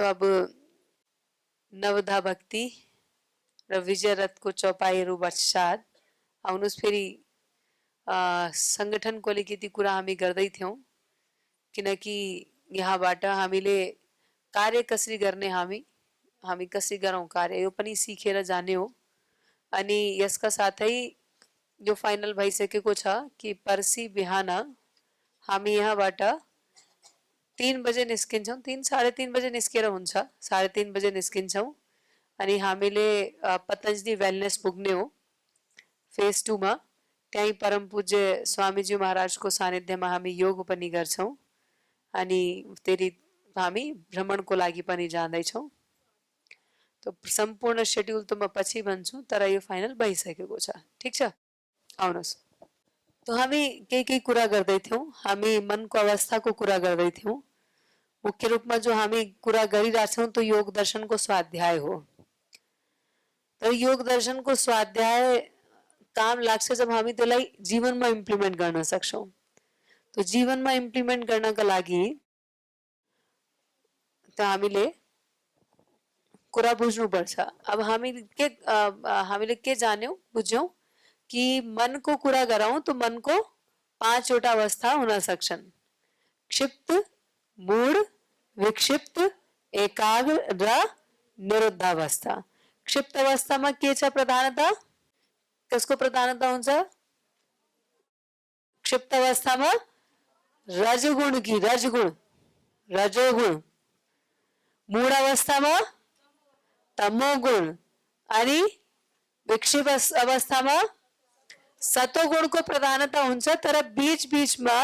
तो अब नवधा भक्ति र विजय रथको चौपाईहरू पश्चात आउनुहोस् फेरि संगठनको अलिकति कुरा हामी गर्दै थियौं किनकि यहाँबाट हामीले कार्य कसरी गर्ने हामी कसरी गरौं कार्य यो पनि सिकेर जाने हो। अनि यसका साथै यो फाइनल भइसकेको छ कि पर्सि बिहान हामी यहाँबाट 3 बजे निस्किन्छौं, 3:30 बजे निस्केर हुन्छ, 3:30 बजे निस्किन्छौं अनि हामीले पतंजलि वेलनेस पुग्ने हो फेज 2 मा। त्यही परम पूज्य स्वामीजी महाराजको सानिध्यमा हामी योग पनि गर्छौं अनि फेरि हामी भ्रमणको लागि पनि जाँदैछौं। तो सम्पूर्ण शेड्युल त म पछि भन्छु तर यो फाइनल भइसकेको छ। ठीक छ, आउनुहोस्। तो हामी केही कुरा गर्दै थियौं, हामी मनको अवस्थाको कुरा गर्दै थियौं। मुख्य रूपमा जो हामी कुरा गरिरहेछौं तो योग दर्शनको स्वाध्याय हो। तो योग दर्शनको स्वाध्याय काम लाग्छ जब हामी त्यसलाई जीवनमा इम्प्लिमेन्ट गर्न सक्छौं। तो जीवनमा इम्प्लिमेन्ट गर्नका लागि त हामीले कुरा बुझ्नुपर्छ। अब हामीले के जान्यौं बुझ्यौं कि मनको कुरा गरौं तो मनको 5 वटा अवस्था हुन सक्छन्। क्षिप्त, मूढ, विक्षिप्त, एकाग्र र निरुद्धावस्था। क्षिप्त अवस्थामा के छ प्रधानता? कसको प्रधानता हुन्छ? क्षिप्त अवस्थामा रजोगुण की, रजोगुण। मूढ अवस्थामा तमोगुण अनि विक्षिप्त अवस्थामा सतोगुणको प्रधानता हुन्छ तर बीच बीचमा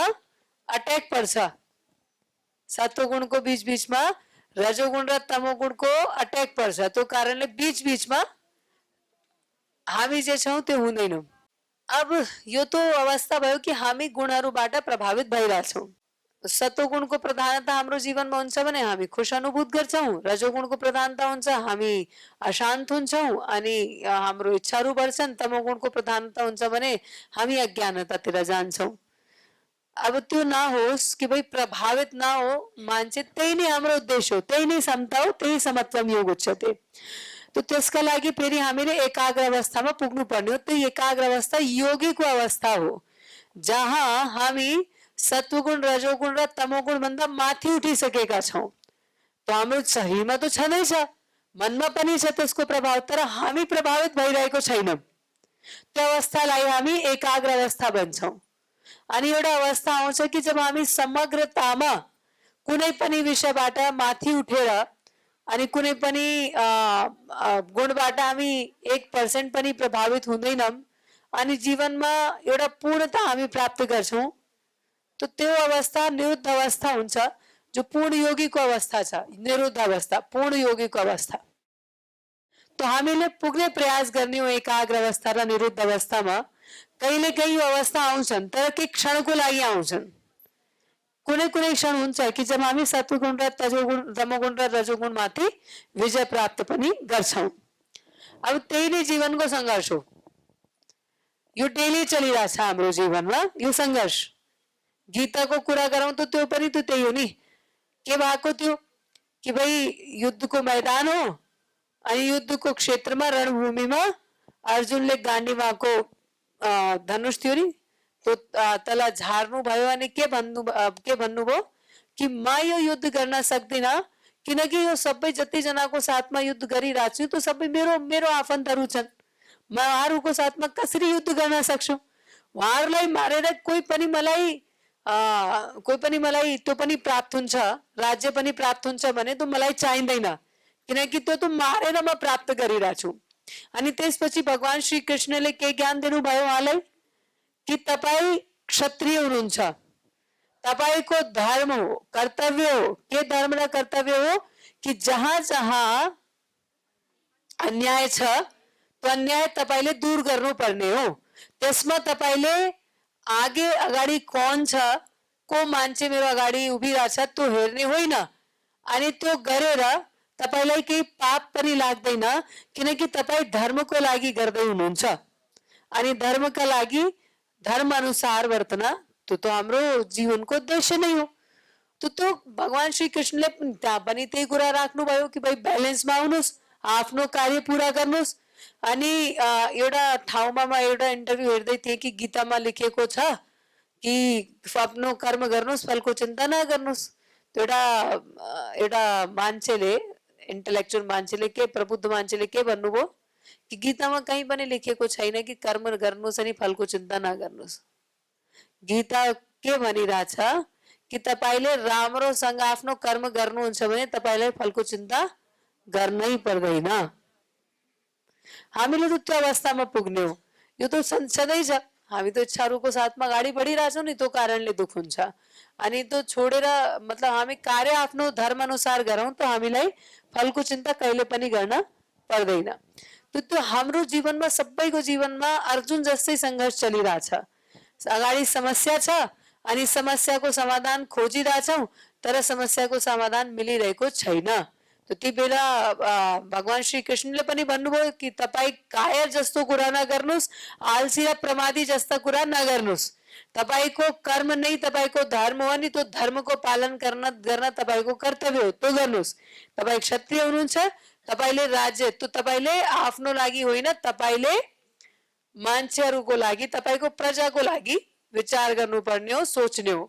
अट्याक पर्छ। सतोगुणको बीच बीचमा रजोगुण र तमोगुणको अट्याक पर्छ। त्यो कारणले बीच बीचमा हामी जे छौं त्यो हुँदैनौं। अब यो तो अवस्था भयो कि हामी गुणहरुबाट प्रभावित भइराछौं। सतोगुणको प्रधानता हाम्रो जीवनमा हुन्छ भने हामी खुश अनुभूत गर्छौं, रजोगुणको प्रधानता हुन्छ हामी अशान्त हुन्छौं अनि हाम्रो इच्छाहरू बढ्छन्, तमोगुणको प्रधानता हुन्छ भने हामी अज्ञानतातिर जान्छौं। अब त्यो नहोस् कि भाई प्रभावित ना हो मान्छे, त्यही नै हाम्रो उद्देश्य हो, त्यही नै समता हो, त्यही समत्वम योग उच्यते। तो त्यसका लागि फेरि हामीले एकाग्र अवस्थामा पुग्नु पर्ने हो। त्यो एकाग्र अवस्था योगीको अवस्था हो जहाँ हामी सत्वगुण, रजोगुण र तमोगुण भन्दा माथि उठिसकेका छौं। तो हाम्रो शरीरमा त छँदैछ, मनमा पनि छ त्यसको प्रभाव, तर हामी प्रभावित भइरहेको छैनौं। त्यो अवस्थालाई हामी एकाग्र अवस्था भन्छौं। अनि एउटा अवस्था आउँछ कि जब हामी समग्रतामा कुनै पनि विषयबाट माथि उठेर अनि कुनै पनि गुणबाट हामी 1% पनि प्रभावित हुँदैनौं अनि जीवनमा एउटा पूर्णता हामी प्राप्त गर्छौं। तो त्यो अवस्था निरुद्ध अवस्था हुन्छ जो पूर्ण योगीको अवस्था छ। निरुद्ध अवस्था पूर्ण योगीको अवस्था। तो हामीले पुग्ने प्रयास गर्ने हो एकाग्र अवस्था र निरुद्ध अवस्थामा। कहिलेकाहीँ यो अवस्था आउँछन् तर के क्षणको लागि आउँछन्। कुनै कुनै क्षण हुन्छ कि जब हामी सत्वगुण र तमोगुण र रजोगुण माथि विजय प्राप्त पनि गर्छौं। अब त्यही नै जीवनको संघर्ष हो। यो डेली चलिरहेछ हाम्रो जीवनमा यो संघर्ष। गीताको कुरा गरौं तो त्यो पनि त त्यही हो नि। के भएको थियो कि भाई युद्धको मैदान हो अनि युद्धको क्षेत्रमा रणभूमिमा अर्जुनले गाण्डीवाको धनुष थियो नि, तो तला झार्नु भयो अनि के भन्नुभयो कि म यो युद्ध गर्न सक्दिन किनकि यो सबै जति जनाको साथमा युद्ध गरिरहेको छु तो सबै मेरो आफन्तहरू छन्। म उहाँहरूको साथमा कसरी युद्ध गर्न सक्छु? उहाँहरूलाई मारेर कोही पनि मलाई त्यो पनि प्राप्त हुन्छ, राज्य पनि प्राप्त हुन्छ भने तो मलाई चाहिँदैन किनकि त्यो त मारेर म प्राप्त गरिरहेको छु। अनि त्यसपछि भगवान श्री कृष्णले के ज्ञान दिनुभयो उहाँलाई कि तपाई क्षत्रिय हुनुहुन्छ, तपाईको धर्म हो, कर्तव्य हो। के धर्म र कर्तव्य हो कि जहाँ जहाँ अन्याय छ त्यो अन्याय तपाईले दूर गर्नुपर्ने हो। त्यसमा तपाईले आगे अगाडि कौन छ, को मान्छे मेरो अगाडि उभिरहेछ त्यो हेर्ने होइन। अनि त्यो गरेर तपाईलाई केही पाप पनि लाग्दैन किनकि तपाई धर्मको लागि गर्दै हुनुहुन्छ। अनि धर्मका लागि धर्म अनुसार वर्तना त्यो त हाम्रो जीवनको उद्देश्य नै हो। તો ભગવાન શ્રી કૃષ્ણને ત્યાં બની તે कुरा રાખ્नु भयो कि भाइ ब्यालेन्समा आउनुहोस्, आफ्नो कार्य पुरा गर्नुहोस्। अनि एउटा ठाउँमा म एउटा इन्टरभ्यू हेर्दै थिएँ कि गीतामा लेखिएको छ कि आफ्नो कर्म गर्नुहोस्, फलको चिन्ता नगर्नुहोस्। त्यो एउटा मान्छेले, इन्टेलेक्चुअल मान्छेले, के प्रबुद्ध मान्छेले के भन्नुभयो कि गीतामा कहीँ पनि लेखिएको छैन कि कर्म गर्नुहोस् अनि फलको चिन्ता नगर्नुहोस्। गीता के भनिरहेछ कि तपाईले राम्रोसँग आफ्नो कर्म गर्नुहुन्छ भने तपाईलाई फलको चिन्ता गर्नै पर्दैन। हामीले त त्यो अवस्थामा पुग्ने हो। यो त सधैँ छ, हामी त इच्छाहरूको साथमा अगाडि बढिरहेछौँ नि, त्यो कारणले दुःख हुन्छ। अनि त्यो छोडेर मतलब हामी कार्य आफ्नो धर्म अनुसार गरौँ त हामीलाई फलको चिन्ता कहिले पनि गर्न पर्दैन। त्यो हाम्रो जीवनमा, सबैको जीवनमा अर्जुन जस्तै सङ्घर्ष चलिरहेछ। अगाडि समस्या छ अनि समस्याको समाधान खोजिरहेछौँ, तर समस्याको समाधान मिलिरहेको छैन। त्यति बेला भगवान श्री कृष्णले पनि भन्नुभयो कि तपाईँ कायर जस्तो कुरा नगर्नुहोस्, आलसी र प्रमादी जस्ता कुरा नगर्नुहोस्। तपाईको कर्म नै तपाईको धर्म हो नि, त्यो धर्मको पालन गर्न तपाईको कर्तव्य हो, त्यो गर्नुहोस्। तपाईँ क्षत्रिय हुनुहुन्छ, तपाईले राज्य, त्यो तपाईले आफ्नो लागि होइन, तपाईले मान्छेहरूको लागि, तपाईको प्रजाको लागि विचार गर्नुपर्ने हो, सोच्ने हो।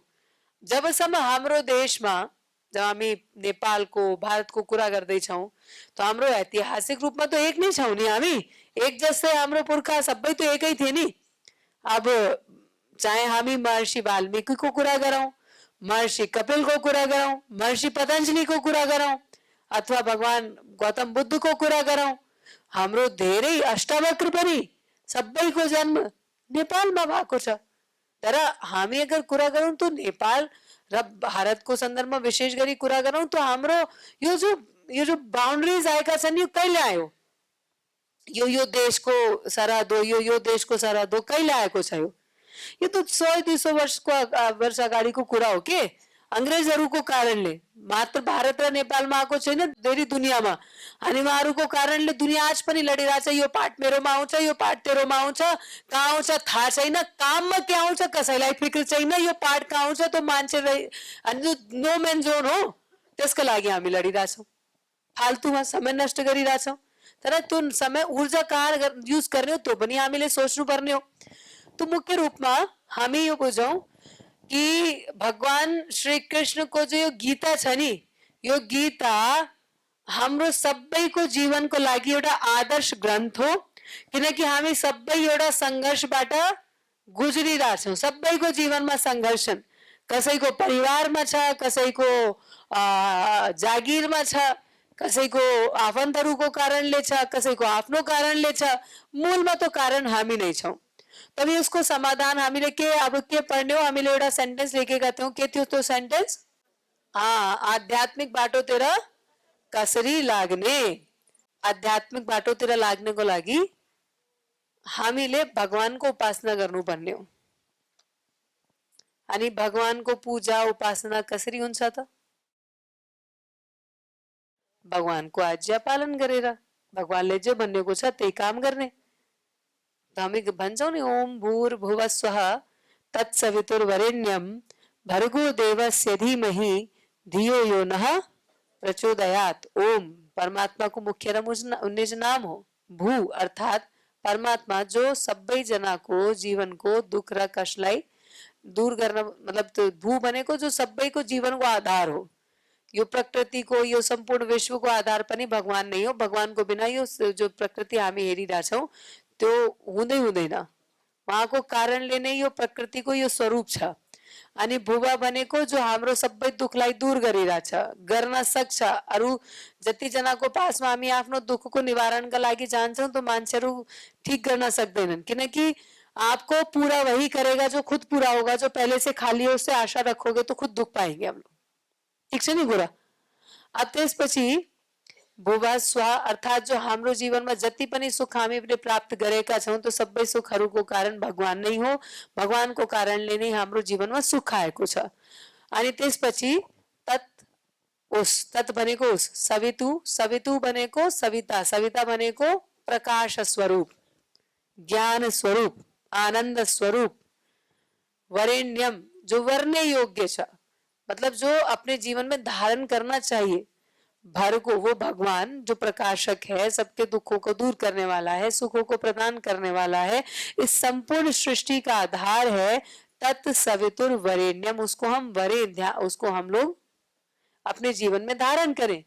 जबसम्म हाम्रो देशमा, जब हामी नेपालको, भारतको कुरा गर्दैछौँ, त हाम्रो ऐतिहासिक रूपमा त एक नै छौँ नि हामी, एक जस्तै हाम्रो पुर्खा सबै त एकै थिए नि। अब चाहे हामी महर्षि वाल्मीकिको कुरा गरौँ, महर्षि कपिलको कुरा गरौँ, महर्षि पतञ्जलिको कुरा गरौँ, अथवा भगवान गौतम बुद्धको कुरा गरौँ, हाम्रो धेरै अष्टावक्र पनि सबैको जन्म नेपालमा भएको छ। तर हामी अगर कुरा गरौँ त नेपाल र भारतको सन्दर्भमा विशेष गरी कुरा गरौँ त हाम्रो यो जो बाउन्ड्रिज आएका छन्, यो कहिले आयो? यो देशको सरहद हो, यो देशको सरहद हो, कहिले आएको छ यो? यो त 100-200 वर्ष अगाडिको कुरा हो के? अंग्रेजहरूको कारणले मात्र भारत र नेपालमा आएको छैन, धेरै दुनियाँमा। अनि उहाँहरूको कारणले दुनियाँ आज पनि लडिरहेछ। यो पार्ट मेरोमा आउँछ, यो पार्ट तेरोमा आउँछ, कहाँ आउँछ थाहा छैन, काममा के आउँछ कसैलाई फिक्र छैन, यो पार्ट कहाँ आउँछ त्यो मान्छे अनि नो मेन जोन हो, त्यसको लागि हामी लडिरहेछौँ, फाल्तुमा समय नष्ट गरिरहेछौँ। तर त्यो समय ऊर्जा कहाँ युज गर्ने हो त्यो पनि हामीले सोच्नुपर्ने हो। तो मुख्य रूपमा हामी यो बुझौँ कि भगवान श्री कृष्ण को जो यो गीता छ नि, यो गीता हाम्रो सबैको जीवनको लागि एउटा आदर्श ग्रन्थ हो। किनकि हामी सबै एउटा सङ्घर्षबाट गुज्रिरहेछौँ, सबैको जीवनमा सङ्घर्ष छन्। कसैको परिवारमा छ, कसैको जागिरमा छ, कसैको आफन्तहरूको कारणले छ, कसैको आफ्नो कारणले छ। मूलमा तो कारण हामी नै छौँ। तभी उसको समाधान हामीले के अब के पढ्ने हो? हामीले एउटा सेन्टेन्स लेखेका थियौँ, के थियो त्यो सेन्टेन्स? आध्यात्मिक बाटोतिर कसरी लाग्ने? आध्यात्मिक बाटोतिर लाग्नको लागि हामीले भगवानको उपासना गर्नुपर्ने हो। अनि भगवानको पूजा उपासना कसरी हुन्छ त? भगवानको आज्ञा पालन गरेर, भगवानले जे भनेको छ त्यही काम गर्ने। त हामी भन्छौँ नि, ओम भूर्भुवः स्वः तत्सवितुर्वरेण्यं भर्गो देवस्य धीमहि धियो यो नः प्रचोदयात्। ओम परमात्मा को मुख्य र निज नाम हो। भू अर्थात परमात्मा जो सबै जनाको जीवनको दुख र कष्टलाई दूर गर्न, मतलब त्यो भू भनेको जो सबैको जीवनको आधार हो। यो प्रकृतिको, यो सम्पूर्ण विश्वको आधार पनि भगवान नै हो। भगवानको बिना यो जो प्रकृति हामी हेरिरहेछौँ त्यो हुँदै हुँदैन। उहाँको कारणले नै यो प्रकृतिको यो स्वरूप छ। अनि भुवा भनेको जो हाम्रो सबै दुखलाई दूर गरिरहेछ, गर्न सक्छ। अरू जतिजनाको पासमा हामी आफ्नो दुखको निवारणका लागि जान्छौँ त्यो मान्छेहरू ठीक गर्न सक्दैनन्। किनकि आपको पूरा वही करेगा जो खुद पूरा होगा, जो पहले से खाली है उससे आशा रखोगे तो खुद दुख पाएंगे हम लोग। ठीक छ नि कुरा? अब त्यसपछि भुवा स्वा अर्थात जो हाम्रो जीवनमा जति पनि सुख हामीले प्राप्त गरेका छौँ त्यो सबै सुखहरूको कारण भगवान नै हो। भगवानको कारणले नै हाम्रो जीवनमा सुख आएको छ। अनि त्यसपछि तत् उस, तत् भनेको उस, सवितु, सवितु भनेको सविता, सविता भनेको प्रकाश स्वरूप, ज्ञान स्वरूप, आनंद स्वरूप, वरेण्यम जो वर्ण्य योग्य छ। मतलब जो अपने जीवन में धारण करना चाहिए भार्गव, वो भगवान जो प्रकाशक है, सबके दुखों को दूर करने वाला है, सुखों को प्रदान करने वाला है, इस संपूर्ण सृष्टि का आधार है तत् सवितुर वरेण्यम। उसको हम वरेण्य, उसको हम लोग अपने जीवन में धारण करें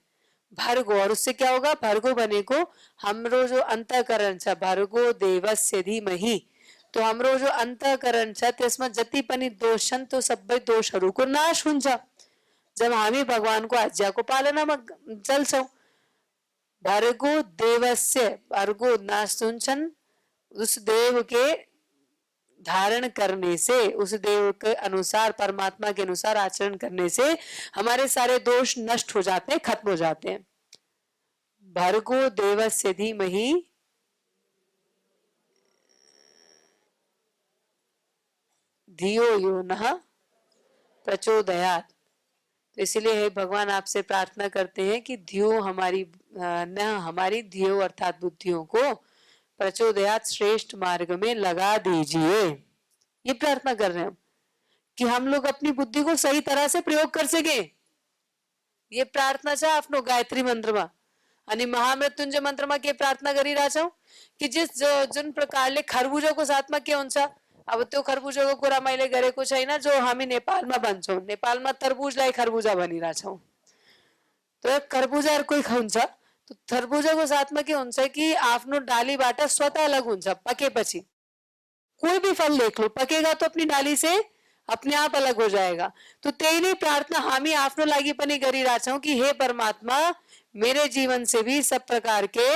भार्गव। और उससे क्या होगा? भार्गव बने को हमरो जो अंतःकरण छ भार्गव देवस्य धीमहि, तो हमरो जो अंतःकरण छ त्यसमा जति पनि दोष छन् त्यो सबै दोषहरूको नाश हुन्छ जब हामी भगवानको आज्ञाको पालनामा चल्छौं। भार्गव देवस्य, भार्गव नाश हुन्छन् उस देव के धारण करने से, उस देव के अनुसार, परमात्मा के अनुसार आचरण करने से हमारे सारे दोष नष्ट हो जाते हैं, खत्म हो जाते हैं। भार्गव देवस्य धीमहि धियो यो नः प्रचोदयात्। तो इसलिए हे भगवान आपसे प्रार्थना करते हैं कि धियो हमारी न हमारी धियो अर्थात बुद्धियों को प्रचोदयात् श्रेष्ठ मार्ग में लगा दीजिए। ये प्रार्थना कर रहे हैं हम कि हम लोग अपनी बुद्धि को सही तरह से प्रयोग कर सके। ये प्रार्थना છે આપનો ગાયત્રી મંત્રમાં અને મહામૃત્યુંજય મંત્રમાં કે प्रार्थना કરી રહ્યા છો कि जुन प्रकारले खरबुजाको साथमा के हुन्छ, अब त्यो खरबुजाको कुरा मैले गरेको छैन जो हामी नेपालमा भन्छौं। नेपालमा तरबुजलाई खरबुजा भनिरहेछौं। तो खरबुजा कोही खान्छ, तो तरबुजाको साथमा के हुन्छ कि आफ्नो डालीबाट स्वतः अलग हुन्छ पकेपछि। कोई भी फल देख लो, पकेगा तो अपनी डाली से अपने आप अलग हो जाएगा। तो त्यही नै प्रार्थना हामी आफ्नो लागि पनि गरिरहेछौं कि हे परमात्मा, मेरे जीवन से भी सब प्रकार के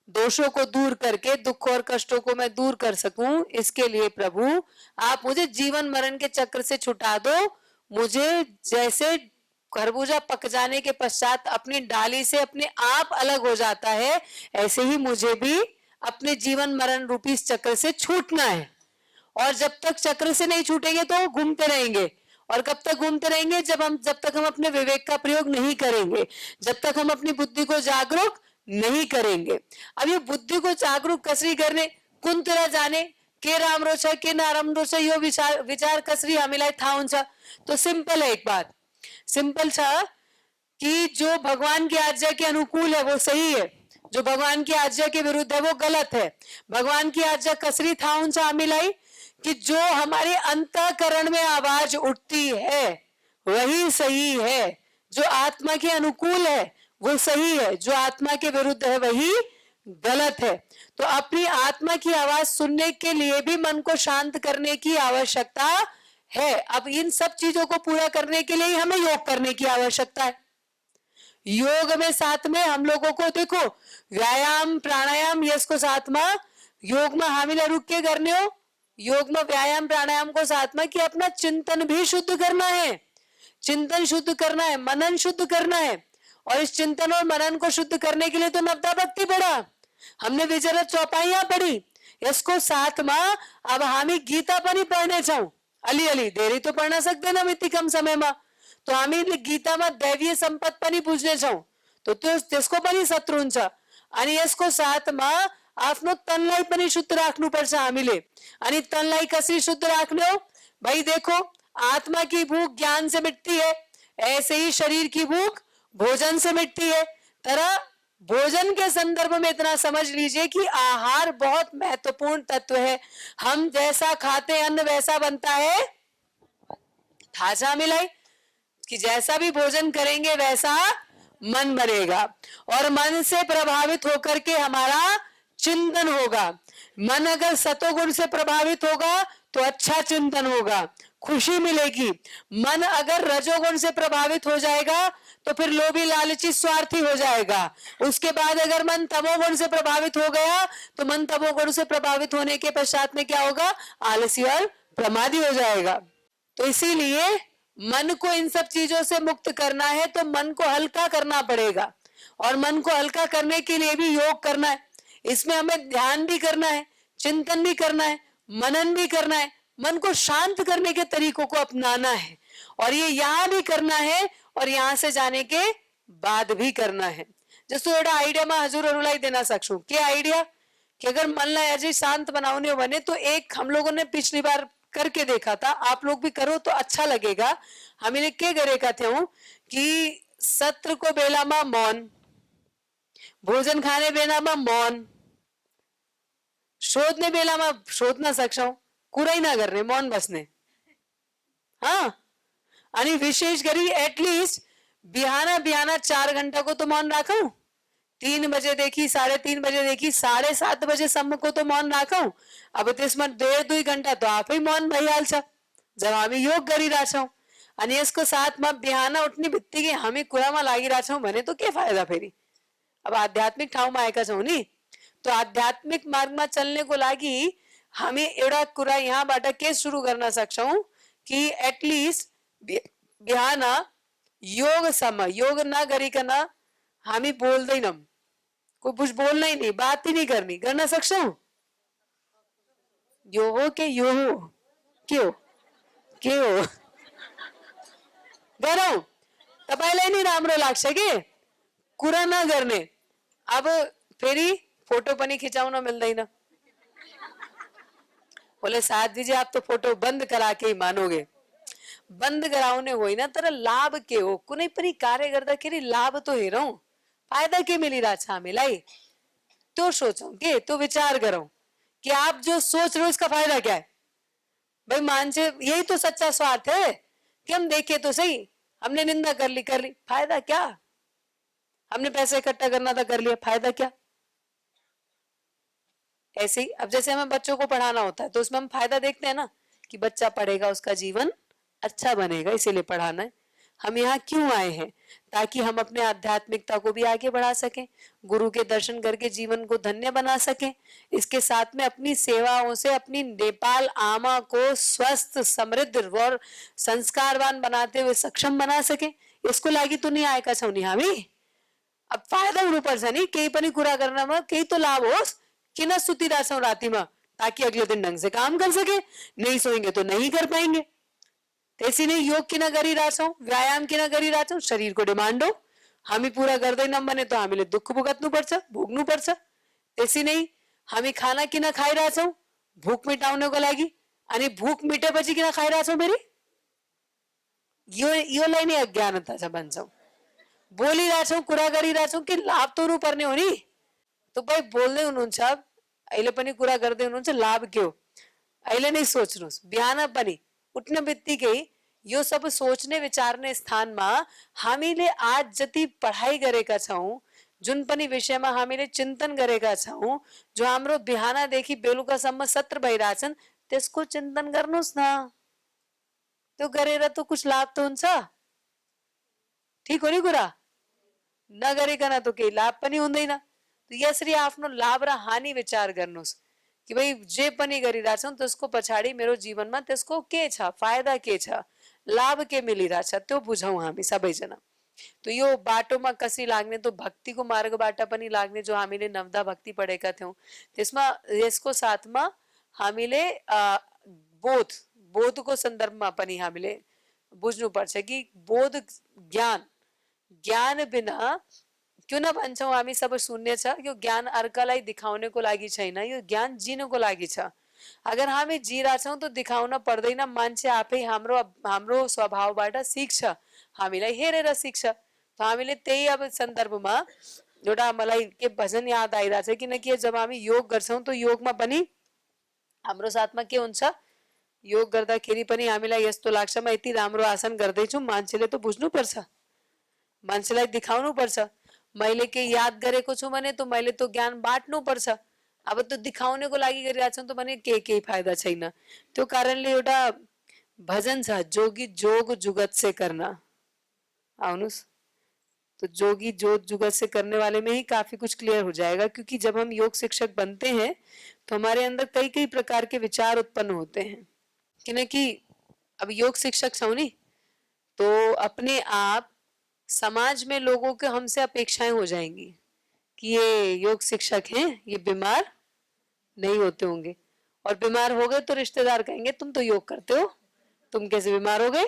दोषों को दूर करके दुख और कष्टों को मैं दूर कर सकूं, इसके लिए प्रभु आप मुझे जीवन मरण के चक्र से छुटा दो। मुझे जैसे खरबूजा पक जाने के पश्चात अपनी डाली से अपने आप अलग हो जाता है, ऐसे ही मुझे भी अपने जीवन मरण रूपी इस चक्र से छूटना है। और जब तक चक्र से नहीं छूटेंगे तो घूमते रहेंगे। और कब तक घूमते रहेंगे? जब तक हम अपने विवेक का प्रयोग नहीं करेंगे, जब तक हम अपनी बुद्धि को जागरूक नहीं करेंगे। अब ये बुद्धि को जागरूक कसरी करने कुन तरह जाने के राम्रो छ के नराम्रो छ यो विचार कसरी हामीलाई थाहा हुन्छ? तो सिंपल है, एक बात सिंपल छ कि जो भगवान की आज्ञा के अनुकूल है वो सही है, जो भगवान की आज्ञा के विरुद्ध है वो गलत है। भगवान की आज्ञा कसरी थाहा हुन्छ हामीलाई कि जो हमारे अंतःकरण में आवाज उठती है वही सही है, जो आत्मा के अनुकूल है वो सही है, जो आत्मा के विरुद्ध है वही गलत है। तो अपनी आत्मा की आवाज सुनने के लिए भी मन को शांत करने की आवश्यकता है। अब इन सब चीजों को पूरा करने के लिए हमें योग करने की आवश्यकता है। योग में साथ में हम लोगों को देखो व्यायाम प्राणायाम यसको साथमा योग में हामीलाई रुक के गर्ने हो, योग में व्यायाम प्राणायाम को साथ में कि अपना चिंतन भी शुद्ध करना है, चिंतन शुद्ध करना है, मनन शुद्ध करना है। और इस चिंतन और मनन को शुद्ध करने के लिए तो नवदा भक्ति पढ़ा, हमने विचरत चौपाइयां पढ़ी, यसको साथ में अब हामी गीता पनि पढ्ने छौं। अलिअलि, धेरै तो पढ्न सक्दैनौं यति कम समयमा, तो हामीले गीतामा दैवीय सम्पद पनि बुझ्ने छौं, तो त्यो त्यसको पनि शत्रु हुन्छ। अनि यसको साथमा आफ्नो तनलाई पनि शुद्ध राख्नुपर्छ हामीले। अनि तनलाई कसरी शुद्ध राख्ने हो? भाई देखो, आत्मा की भूख ज्ञान से मिटती है, ऐसे ही शरीर की भूख भोजन से मिटती है। तरह भोजन के संदर्भ में इतना समझ लीजिए कि आहार बहुत महत्वपूर्ण तत्व है। हम जैसा खाते अन्न वैसा बनता है। थाचा मिलाई कि जैसा भी भोजन करेंगे वैसा मन बनेगा, और मन से प्रभावित होकर के हमारा चिंतन होगा। मन अगर सतोगुण से प्रभावित होगा तो अच्छा चिंतन होगा, खुशी मिलेगी। मन अगर रजोगुण से प्रभावित हो जाएगा तो फिर लोभी लालची स्वार्थी हो जाएगा। उसके बाद अगर मन तमोगुण से प्रभावित हो गया तो मन तमोगुण से प्रभावित होने के पश्चात में क्या होगा? आलसी और प्रमादी हो जाएगा। तो इसीलिए मन को इन सब चीजों से मुक्त करना है तो मन को हल्का करना पड़ेगा, और मन को हल्का करने के लिए भी योग करना है। इसमें हमें ध्यान भी करना है, चिंतन भी करना है, मनन भी करना है, मन को शांत करने के तरीकों को अपनाना है। और ये यहाँ भी करना है और यहाँ से जाने के बाद भी करना है। जस्तो एउटा आइडिया में हजुरहरूलाई दिन सक्छु के आइडिया कि अगर मनलाई अझै शांत बनाउने हो भने तो एक हम लोगों ने पिछली बार करके देखा था, आप लोग भी करो तो अच्छा लगेगा। हामीले के गरेका थियौं कि सत्र को बेलामा मौन, भोजन खाने बेलामा मौन, शोध्ने बेलामा शोध्न सक्छौं, कुरै नगर्ने, मौन बस्ने। हाँ, अनि विशेष गरी एटलिस्ट बिहान बिहान 4 घण्टाको तो मौन राखौं, 3 बजेदेखि 3:30 बजेदेखि 7:30 बजेसम्मको त मौन राखौं। अब त्यसमा 1.5-2 घण्टा त आफै मौन भइहाल्छ जब हामी योग गरिरहेछौं। अनि यसको साथमा बिहान उठ्ने बित्तिकै हामी कुरामा लागिरहेछौं भने त के फाइदा फेरि? अब आध्यात्मिक ठाउँमा आएका छौं नि, तो आध्यात्मिक मार्गमा चल्नको लागि हामी एउटा कुरा यहाँबाट के सुरु गर्न सक्छौं कि एटलिस्ट बिहान योगसम्म, योग नगरिकन हामी बोल्दैनौं, कोई कुछ बोलना ही नहीं, बात ही नहीं करनी, गर्न सक्छौं? यो हो के यो हो? के हो? के हो? गरौं, तपाईलाई नि राम्रो लाग्छ के कुरा नगर्ने। अब फेरि फोटो पनि खिचाउन मिल्दैन, बोले साध्वी जी आप तो फोटो बंद करा के ही मानोगे। बंद गराउने होइन, तर लाभ के हो? कुनै पनि कार्य गर्दाखेरि लाभ तो हेरौं, फाइदा के मिलिरहेछ हामीलाई तो सोचौं के, तो विचार करो कि आप जो सोच रहे हो इसका फायदा क्या है। भाई मानसे यही तो सच्चा स्वार्थ है कि हम देखे तो सही, हमने निंदा कर ली, फायदा क्या? हमने पैसे इकट्ठा करना था, कर लिया, फायदा क्या? ऐसे ही अब जैसे हमें बच्चों को पढ़ाना होता है तो उसमें हम फायदा देखते हैं ना कि बच्चा पढ़ेगा, उसका जीवन अच्छा बनेगा, इसीलिए पढ़ाना है। हम यहाँ क्यों आए हैं? ताकि हम अपने आध्यात्मिकता को भी आगे बढ़ा सकें, गुरु के दर्शन करके जीवन को धन्य बना सकें, इसके साथ में अपनी सेवाओं से अपनी नेपाल आमा को स्वस्थ, समृद्ध और संस्कारवान बनाते हुए सक्षम बना सकें। यसको लागि तो नहीं आएका छौं नि हामी। अब फायदा हुनुपर्छ नि, केही पनि कुरा गर्नमा केही तो लाभ होस्। किन सुतिरहेछौं रातिमा? ताकि अगले दिन ढंग से काम कर सके, नहीं सोएंगे तो नहीं कर पाएंगे। त्यसै नै योग किन गरिरहेछौं, व्यायाम किन गरिरहेछौं? शरीरको डिमान्ड हो, हामी पूरा गर्दैनौं भने त हामीले दुःख भोग्नुपर्छ, भोग्नुपर्छ। त्यसै नै हामी खाना किन खाइरहेछौं? भूख मिटाउनको लागि। अनि भूख मिटेपछि किन खाइरहेछौं फेरि? योलाई नै अज्ञानता छ भन्छौं। बोलिरहेछौं, कुरा गरिरहेछौं कि लाभ त हुनुपर्ने हो नि। तो भाई बोल्दै हुनुहुन्छ, अहिले पनि कुरा गर्दै हुनुहुन्छ, लाभ के हो? अहिले नै सोच्नुस्, बिहान पनि उठ्ने बित्तिकै यो सब सोच्ने विचार्ने स्थानमा हामीले आज जति पढाइ गरेका छौं, जुन पनि विषयमा हामीले चिन्तन गरेका छौं, जो हाम्रो बिहानदेखि बेलुकासम्म सत्र भइरहेछन्, त्यसको चिन्तन गर्नुस् न। त्यो गरेर त कुछ लाभ त हुन्छ? ठीक हो नि कुरा? नगरिकन त केही लाभ पनि हुँदैन। तो यसरी आफ्नो लाभ र हानि विचार गर्नुस् कि भाई जे पनि गरिरहेछौं त्यसको पछाडि मेरो जीवनमा त्यसको के छ, फाइदा के छ, लाभ के मिलिरहेछ, त्यो बुझौं हामी सबैजना। तो यो बाटोमा कसरी लाग्ने, तो भक्तिको मार्गबाट पनि लाग्ने, जो हामीले नवदा भक्ति पढेका थियौं त्यसमा यसको साथमा हामीले बोधको सन्दर्भमा पनि हामीले बुझ्नुपर्छ कि बोध ज्ञान बिना किन भन्छौं हामी सब शून्य छ। यो ज्ञान अर्कालाई दिखाउनको लागि छैन, यो ज्ञान जिनको लागि छ। अगर हामी जिरहेछौं त दिखाउन पर्दैन, मान्छे आफै हाम्रो स्वभावबाट सिक्छ, हामीलाई हेरेर सिक्छ। त हामीले त्यही अब सन्दर्भमा एउटा मलाई के भजन याद आइरहेछ, किनकि जब हामी योग गर्छौं त योगमा पनि हाम्रो साथमा के हुन्छ, योग गर्दाखेरि पनि हामीलाई यस्तो लाग्छ म यति राम्रो आसन गर्दैछु, मान्छेले त बुझ्नुपर्छ, मान्छेलाई दिखाउनु पर्छ। मैले के याद गरेको छु भने तो मैले तो ज्ञान बाँट्नु पर्छ। अब तो दिखाउनेको लागि गरिरहेछौं त भने केही फाइदा छैन। त्यो कारणले एउटा भजन छ, जोगी जोग जुगत से करना। आउनुस्, तो जोगी जोग जुगत से करने वाले में ही काफी कुछ क्लियर हो जाएगा, क्योंकि जब हम योग शिक्षक बनते हैं तो हमारे अंदर कई प्रकार के विचार उत्पन्न होते हैं। क्योंकि अब योग शिक्षक छौं नि, तो अपने आप समाज में लोगों के हमसे अपेक्षाएं हो जाएंगी कि ये योग शिक्षक हैं, ये बीमार नहीं होते होंगे, और बीमार हो गए तो रिश्तेदार कहेंगे तुम तो योग करते हो, तुम कैसे बीमार हो गए?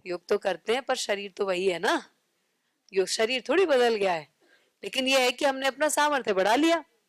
योग तो करते हैं पर शरीर तो वही है ना, योग शरीर थोड़ी बदल गया है, लेकिन ये है कि हमने अपना सामर्थ्य बढ़ा लिया।